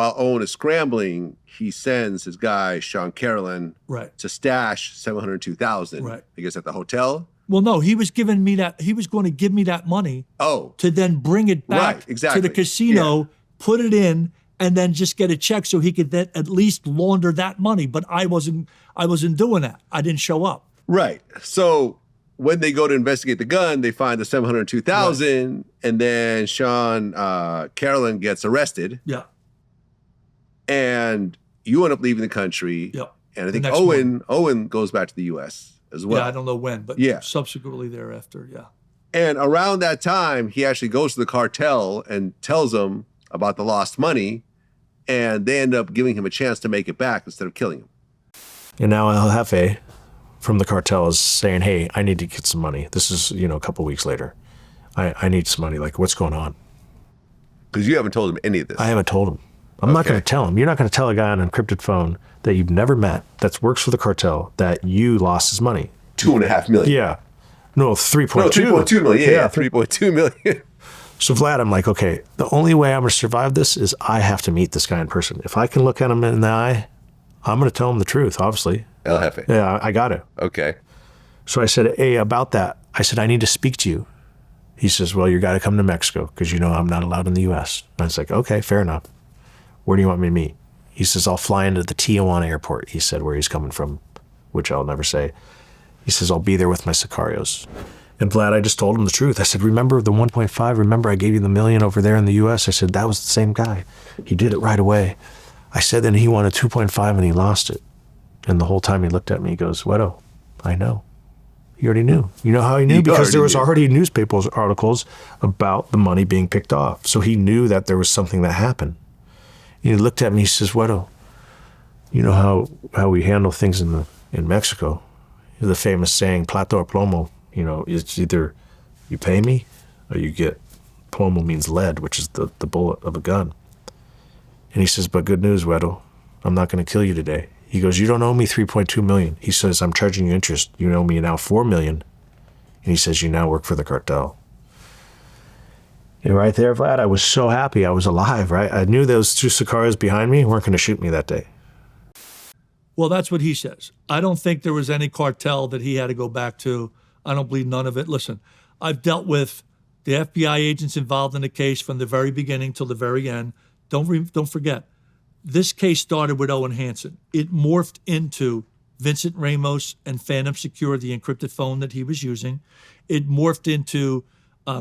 while Owen is scrambling, he sends his guy, Sean Carolyn, to stash $702,000, I guess, at the hotel. Well, no, he was giving me that. He was going to give me that money to then bring it back to the casino, put it in, and then just get a check so he could then at least launder that money. But I wasn't doing that. I didn't show up. Right. So when they go to investigate the gun, they find the $702,000, and then Sean Carolyn gets arrested. Yeah. And you end up leaving the country. Yeah. And I think Owen goes back to the U.S. as well. Yeah, I don't know when, but subsequently thereafter, yeah. And around that time, he actually goes to the cartel and tells them about the lost money, and they end up giving him a chance to make it back instead of killing him. And now El Jefe from the cartel is saying, hey, I need to get some money. This is, a couple weeks later. I need some money. Like, what's going on? Because you haven't told him any of this. I haven't told him. I'm not going to tell him. You're not going to tell a guy on an encrypted phone that you've never met, that works for the cartel, that you lost his money. $2.5 million. Yeah. No, 3.2. No, 3.2 million. Yeah, 3.2 million. So Vlad, I'm like, okay, the only way I'm going to survive this is I have to meet this guy in person. If I can look at him in the eye, I'm going to tell him the truth, obviously. El Jefe. Yeah, I got it. Okay. So I said, hey, about that, I said, I need to speak to you. He says, well, you got to come to Mexico because I'm not allowed in the U.S. And I was like, okay, fair enough. Where do you want me to meet? He says, I'll fly into the Tijuana airport, he said, where he's coming from, which I'll never say. He says, I'll be there with my sicarios. And Vlad, I just told him the truth. I said, remember the 1.5? Remember I gave you the $1 million over there in the U.S.? I said, that was the same guy. He did it right away. I said, then he wanted 2.5 and he lost it. And the whole time he looked at me, he goes, Wedo, I know. He already knew. You know how he knew? Because there was already newspaper articles about the money being picked off. So he knew that there was something that happened. And he looked at me, he says, Wedo, you know how we handle things in Mexico? The famous saying, plato or plomo, it's either you pay me or you get, plomo means lead, which is the bullet of a gun. And he says, but good news, Wedo, I'm not going to kill you today. He goes, you don't owe me 3.2 million. He says, I'm charging you interest. You owe me now 4 million. And he says, you now work for the cartel. And right there, Vlad, I was so happy I was alive, right? I knew those two sicarios behind me weren't going to shoot me that day. Well, that's what he says. I don't think there was any cartel that he had to go back to. I don't believe none of it. Listen, I've dealt with the FBI agents involved in the case from the very beginning till the very end. Don't forget, this case started with Owen Hanson. It morphed into Vincent Ramos and Phantom Secure, the encrypted phone that he was using. It morphed into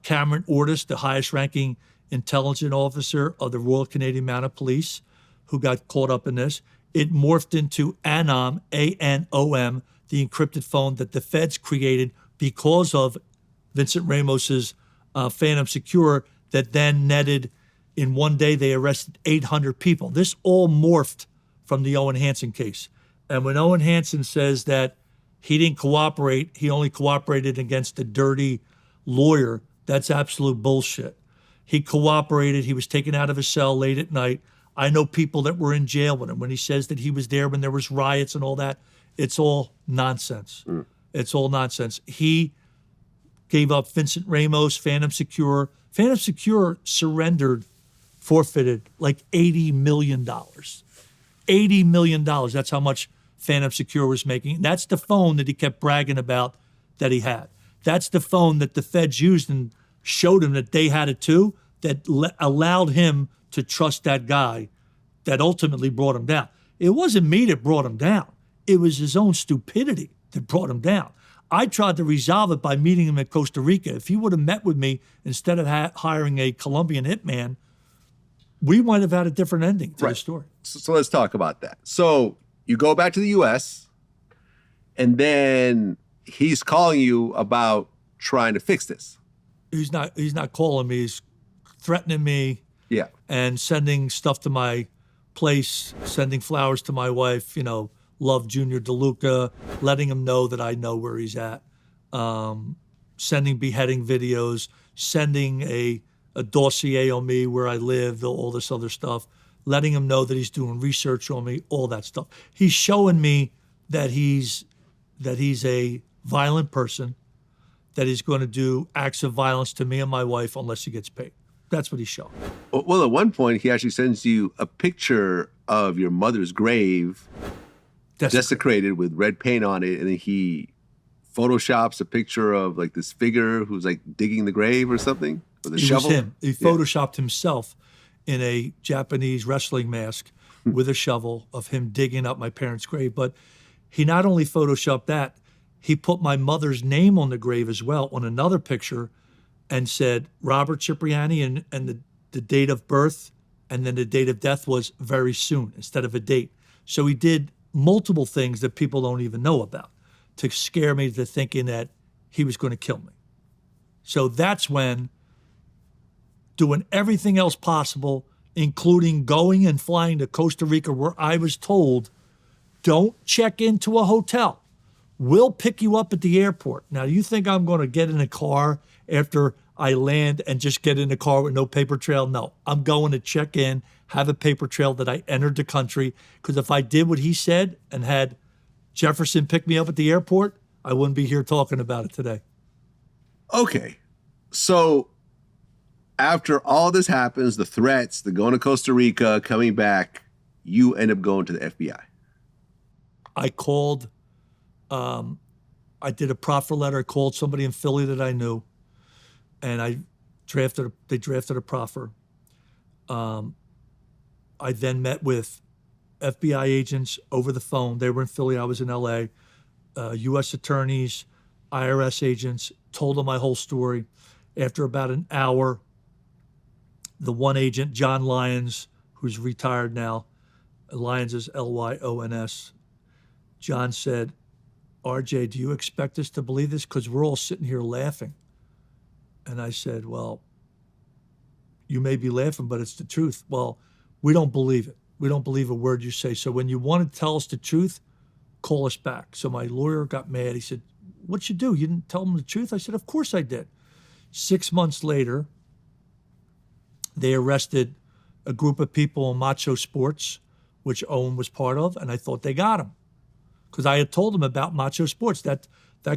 Cameron Ortis, the highest-ranking intelligence officer of the Royal Canadian Mounted Police, who got caught up in this. It morphed into Anom, A-N-O-M, the encrypted phone that the feds created because of Vincent Ramos's Phantom Secure that then netted, in one day they arrested 800 people. This all morphed from the Owen Hanson case. And when Owen Hanson says that he didn't cooperate, he only cooperated against a dirty lawyer, that's absolute bullshit. He cooperated. He was taken out of his cell late at night. I know people that were in jail with him. When he says that he was there when there was riots and all that, it's all nonsense. It's all nonsense. He gave up Vincent Ramos, Phantom Secure. Phantom Secure surrendered, forfeited like $80 million. $80 million. That's how much Phantom Secure was making. That's the phone that he kept bragging about that he had. That's the phone that the feds used and showed him that they had it too, that allowed him to trust that guy that ultimately brought him down. It wasn't me that brought him down. It was his own stupidity that brought him down. I tried to resolve it by meeting him at Costa Rica. If he would have met with me instead of hiring a Colombian hitman, we might have had a different ending to the story. So let's talk about that. So you go back to the U.S., and then he's calling you about trying to fix this. He's not calling me. He's threatening me. Yeah. And sending stuff to my place, sending flowers to my wife, love Junior DeLuca, letting him know that I know where he's at, sending beheading videos, sending a dossier on me where I live, all this other stuff, letting him know that he's doing research on me, all that stuff. He's showing me that he's a violent person, that he's going to do acts of violence to me and my wife unless he gets paid. That's what he showed. Well, at one point, he actually sends you a picture of your mother's grave desecrated with red paint on it, and then he photoshops a picture of like this figure who's like digging the grave or something with a shovel. Was him. He photoshopped himself in a Japanese wrestling mask with a shovel of him digging up my parents' grave. But he not only photoshopped that, he put my mother's name on the grave as well on another picture and said Robert Cipriani and the date of birth and then the date of death was very soon instead of a date. So he did multiple things that people don't even know about to scare me to thinking that he was going to kill me. So that's when, doing everything else possible, including going and flying to Costa Rica, where I was told, don't check into a hotel. We'll pick you up at the airport. Now, you think I'm going to get in a car after I land and just get in a car with no paper trail? No, I'm going to check in, have a paper trail that I entered the country, because if I did what he said and had Jefferson pick me up at the airport, I wouldn't be here talking about it today. Okay. So after all this happens, the threats, the going to Costa Rica, coming back, you end up going to the FBI. I called, I did a proffer letter. I called somebody in Philly that I knew, and they drafted a proffer. I then met with FBI agents over the phone. They were in Philly, I was in LA, U.S. attorneys, IRS agents, told them my whole story. After about an hour, the one agent, John Lyons, who's retired now, Lyons is Lyons, John said, RJ, do you expect us to believe this? Because we're all sitting here laughing. And I said, well, you may be laughing, but it's the truth. Well, we don't believe it. We don't believe a word you say. So when you want to tell us the truth, call us back. So my lawyer got mad. He said, what'd you do? You didn't tell them the truth? I said, of course I did. 6 months later, they arrested a group of people in Macho Sports, which Owen was part of, and I thought they got him. Because I had told them about Macho Sports. That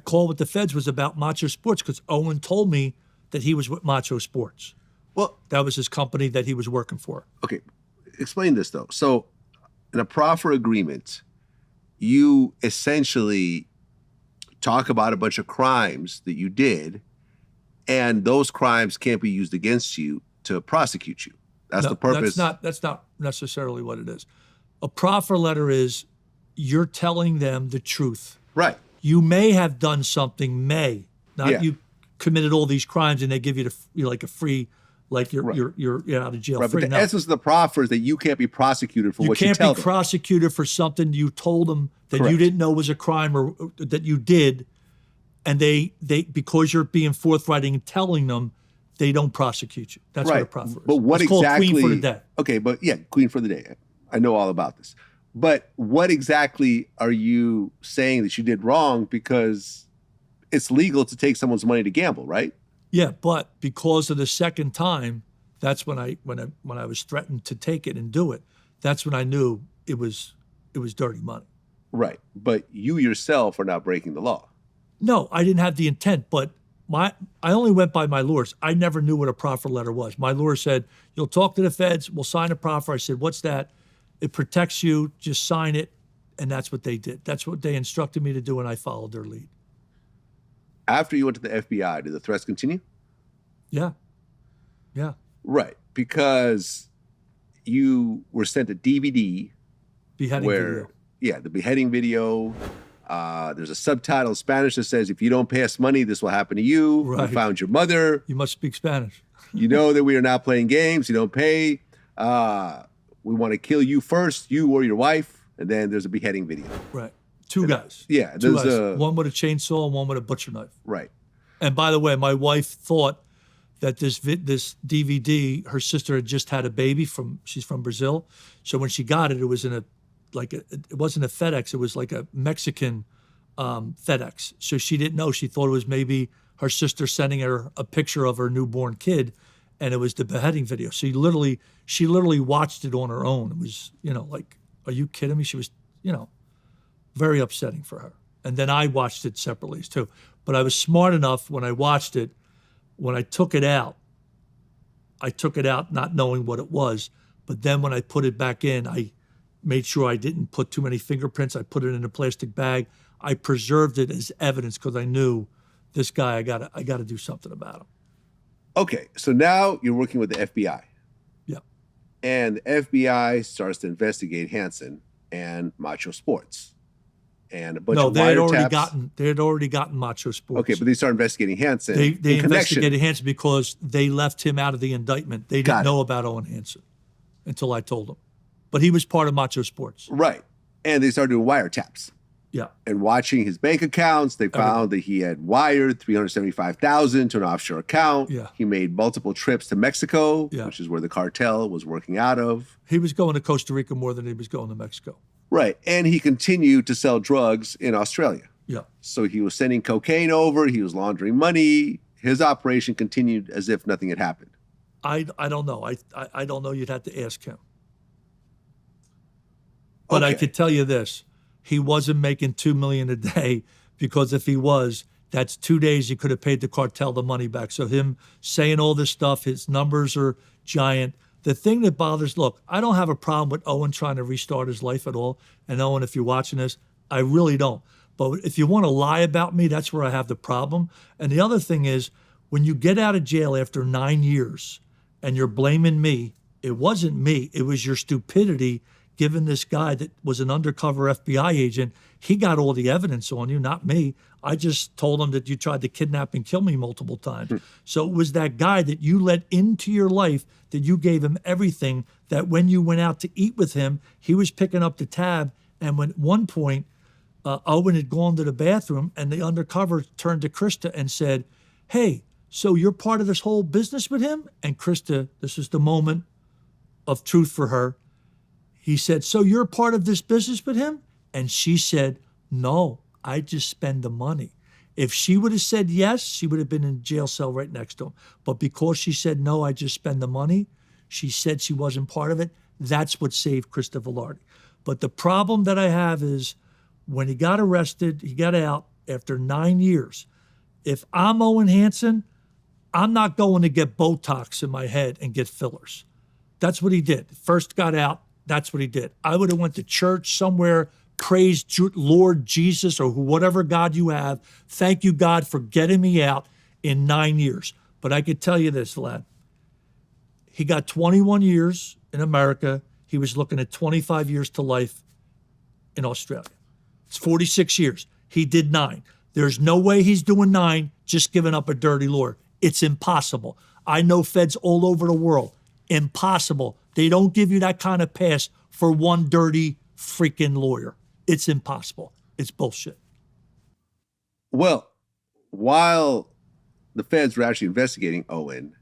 call with the feds was about Macho Sports because Owen told me that he was with Macho Sports. Well, that was his company that he was working for. Okay. Explain this, though. So in a proffer agreement, you essentially talk about a bunch of crimes that you did, and those crimes can't be used against you to prosecute you. That's the purpose. That's not necessarily what it is. A proffer letter is you're telling them the truth. Right. You may have done something, you committed all these crimes and they give you like a free, like you're out of jail. Right, free. but the essence of the proffer is that you can't be prosecuted for what you tell them. You can't be prosecuted for something you told them that Correct. you didn't know was a crime or that you did, and they because you're being forthright and telling them, they don't prosecute you. That's what a proffer is. But what it's exactly? Called Queen for the Day. Okay, but yeah, Queen for the Day. I know all about this. But what exactly are you saying that you did wrong? Because it's legal to take someone's money to gamble, right? Yeah, but because of the second time, that's when I was threatened to take it and do it. That's when I knew it was dirty money. Right, but you yourself are not breaking the law. No, I didn't have the intent, but I only went by my lawyers. I never knew what a proffer letter was. My lawyer said, "You'll talk to the feds. We'll sign a proffer." I said, "What's that?" It protects you. Just sign it, and that's what they did. That's what they instructed me to do, and I followed their lead. After you went to the FBI, did the threats continue? Yeah. Right, because you were sent a DVD Beheading video. Yeah, the beheading video. There's a subtitle in Spanish that says, "If you don't pay us money, this will happen to you. Right. We found your mother. You must speak Spanish. You know that we are not playing games. You don't pay. We want to kill you first, you or your wife." And then there's a beheading video. Right. Two guys. Yeah. Two guys. One with a chainsaw and one with a butcher knife. Right. And by the way, my wife thought that this DVD, her sister had just had a baby she's from Brazil. So when she got it, it was it wasn't a FedEx. It was like a Mexican FedEx. So she didn't know. She thought it was maybe her sister sending her a picture of her newborn kid, and it was the beheading video. So she literally watched it on her own. It was, like, are you kidding me? She was, very upsetting for her. And then I watched it separately too. But I was smart enough when I watched it, when I took it out, I took it out not knowing what it was. But then when I put it back in, I made sure I didn't put too many fingerprints. I put it in a plastic bag. I preserved it as evidence because I knew this guy, I gotta do something about him. Okay, so now you're working with the FBI. Yeah. And the FBI starts to investigate Hanson and Macho Sports. And a bunch of wiretaps. They had already gotten Macho Sports. Okay, but they started investigating Hanson. They investigated Hanson because they left him out of the indictment. They didn't know about Owen Hanson until I told them. But he was part of Macho Sports. Right. And they started doing wiretaps. Yeah. And watching his bank accounts, they found that he had wired $375,000 to an offshore account. Yeah. He made multiple trips to Mexico, which is where the cartel was working out of. He was going to Costa Rica more than he was going to Mexico. Right. And he continued to sell drugs in Australia. Yeah. So he was sending cocaine over. He was laundering money. His operation continued as if nothing had happened. I don't know. I don't know. You'd have to ask him. But I could tell you this. He wasn't making $2 million a day, because if he was, that's 2 days he could have paid the cartel the money back. So him saying all this stuff, his numbers are giant. The thing that bothers, look, I don't have a problem with Owen trying to restart his life at all. And Owen, if you're watching this, I really don't. But if you want to lie about me, that's where I have the problem. And the other thing is, when you get out of jail after 9 years and you're blaming me, it wasn't me. It was your stupidity giving this guy that was an undercover FBI agent. He got all the evidence on you, not me. I just told him that you tried to kidnap and kill me multiple times. So it was that guy that you let into your life, that you gave him everything, that when you went out to eat with him, he was picking up the tab. And when at one point, Owen had gone to the bathroom and the undercover turned to Krista and said, "Hey, so you're part of this whole business with him?" And Krista, this is the moment of truth for her. He said, "So you're part of this business with him?" And she said, "No, I just spend the money." If she would have said yes, she would have been in a jail cell right next to him. But because she said, "No, I just spend the money," she said she wasn't part of it. That's what saved Krista Velarde. But the problem that I have is, when he got arrested, he got out after 9 years. If I'm Owen Hanson, I'm not going to get Botox in my head and get fillers. That's what he did. First got out, that's what he did. I would have went to church somewhere, praised Lord Jesus or whatever God you have. Thank you, God, for getting me out in 9 years. But I could tell you this, Vlad. He got 21 years in America. He was looking at 25 years to life in Australia. It's 46 years. He did 9. There's no way he's doing 9 just giving up a dirty lawyer. It's impossible. I know feds all over the world. Impossible. They don't give you that kind of pass for one dirty freaking lawyer. It's impossible. It's bullshit. Well, while the feds were actually investigating Owen,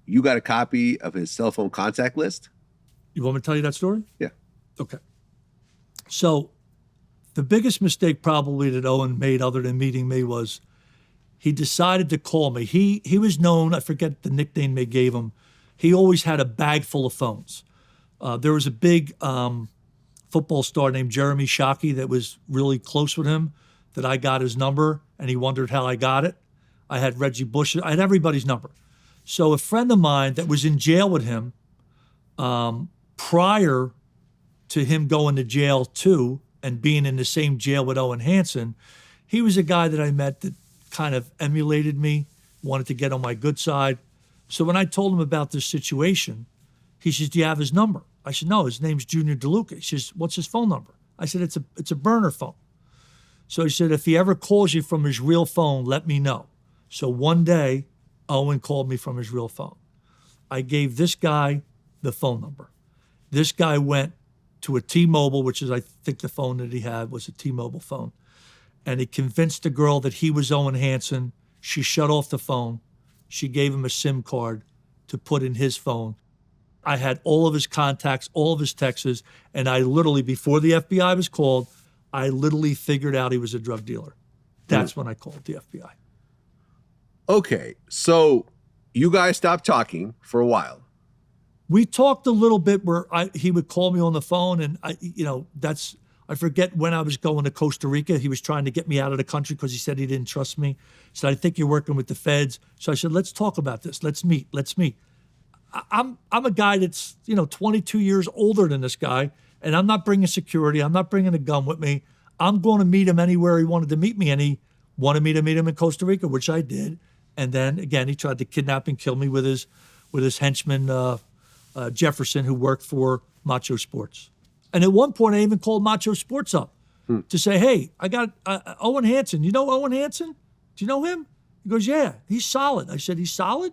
you got a copy of his cell phone contact list? You want me to tell you that story? Yeah. Okay. So the biggest mistake probably that Owen made, other than meeting me, was he decided to call me. He was known, I forget the nickname they gave him. He always had a bag full of phones. There was a big football star named Jeremy Shockey that was really close with him, that I got his number, and he wondered how I got it. I had Reggie Bush. I had everybody's number. So a friend of mine that was in jail with him prior to him going to jail too, and being in the same jail with Owen Hanson, he was a guy that I met that kind of emulated me, wanted to get on my good side. So when I told him about this situation, he says, "Do you have his number?" I said, "No, his name's Junior DeLuca." He says, "What's his phone number?" I said, it's a burner phone." So he said, "If he ever calls you from his real phone, let me know." So one day, Owen called me from his real phone. I gave this guy the phone number. This guy went to a T-Mobile, which is, I think the phone that he had was a T-Mobile phone. And he convinced the girl that he was Owen Hanson. She shut off the phone. She gave him a SIM card to put in his phone. I had all of his contacts, all of his texts, and I literally, before the FBI was called, I literally figured out he was a drug dealer. That's when I called the FBI. Okay, so you guys stopped talking for a while. We talked a little bit where he would call me on the phone, and I forget when I was going to Costa Rica. He was trying to get me out of the country because he said he didn't trust me. He said, "I think you're working with the feds." So I said, "Let's talk about this. Let's meet. I'm a guy that's 22 years older than this guy, and I'm not bringing security. I'm not bringing a gun with me. I'm going to meet him anywhere he wanted to meet me, and he wanted me to meet him in Costa Rica, which I did. And then again, he tried to kidnap and kill me with his henchman Jefferson, who worked for Macho Sports. And at one point, I even called Macho Sports up to say, "Hey, I got Owen Hanson. You know Owen Hanson? Do you know him?" He goes, "Yeah, he's solid." I said, "He's solid?"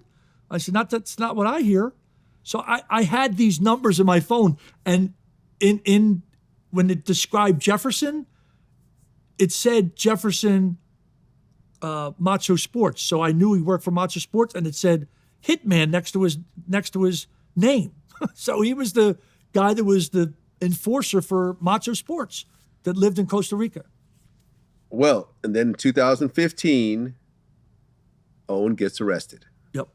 I said, "That's not what I hear." So I had these numbers in my phone, and in when it described Jefferson, it said Jefferson Macho Sports. So I knew he worked for Macho Sports, and it said Hitman next to his name. So he was the guy that was the enforcer for Macho Sports that lived in Costa Rica. Well, and then in 2015, Owen gets arrested. Yep.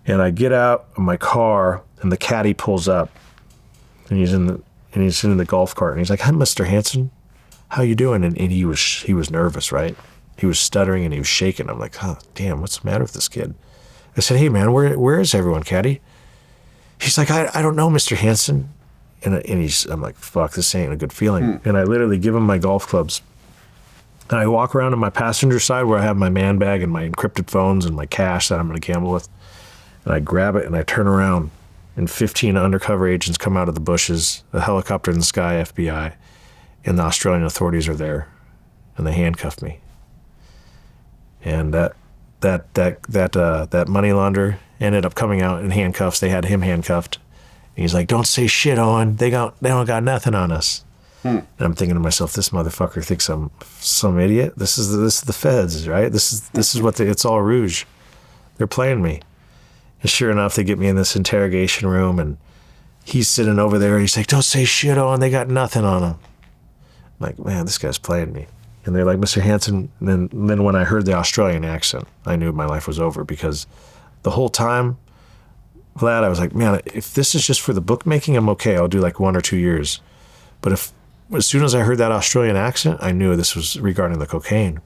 And I get out of my car, and the caddy pulls up, and he's in the golf cart, and he's like, "Hi, Mr. Hanson, how you doing?" And he was nervous, right? He was stuttering and he was shaking. I'm like, "Oh, damn, what's the matter with this kid?" I said, "Hey, man, where is everyone, caddy?" He's like, I don't know, Mr. Hanson. And I'm like, fuck, this ain't a good feeling. And I literally give him my golf clubs. And I walk around to my passenger side where I have my man bag and my encrypted phones and my cash that I'm going to gamble with. And I grab it and I turn around, and 15 undercover agents come out of the bushes, a helicopter in the sky, FBI, and the Australian authorities are there, and they handcuff me. And that money launderer ended up coming out in handcuffs. They had him handcuffed. And he's like, "Don't say shit, Owen. They don't got nothing on us." And I'm thinking to myself, this motherfucker thinks I'm some idiot. This is the feds, right? This is what it's all rouge. They're playing me. And sure enough, they get me in this interrogation room, and he's sitting over there. And he's like, "Don't say shit, Owen. They got nothing on them." I'm like, man, this guy's playing me. And they're like, "Mr. Hanson." And then when I heard the Australian accent, I knew my life was over, because the whole time, Vlad, I was like, man, if this is just for the bookmaking, I'm okay. I'll do like 1 or 2 years. But as soon as I heard that Australian accent, I knew this was regarding the cocaine.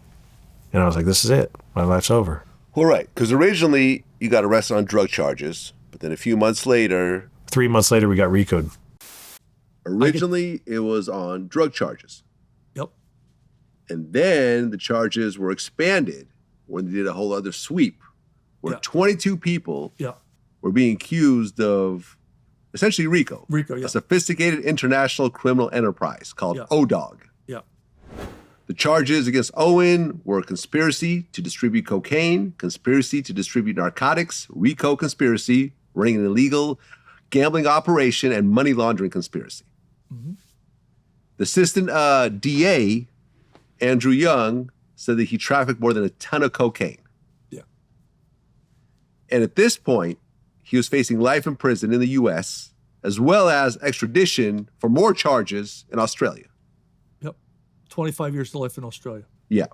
And I was like, this is it. My life's over. Well, right, because originally you got arrested on drug charges, but then a few months later... 3 months later, we got RICO'd. Originally, it was on drug charges. Yep. And then the charges were expanded when they did a whole other sweep, where 22 people were being accused of essentially RICO. RICO, a sophisticated international criminal enterprise called ODOG. Yeah. The charges against Owen were conspiracy to distribute cocaine, conspiracy to distribute narcotics, RICO conspiracy, running an illegal gambling operation, and money laundering conspiracy. Mm-hmm. The assistant DA, Andrew Young, said that he trafficked more than a ton of cocaine. Yeah. And at this point, he was facing life in prison in the U.S., as well as extradition for more charges in Australia. Yep. 25 years to life in Australia. Yeah.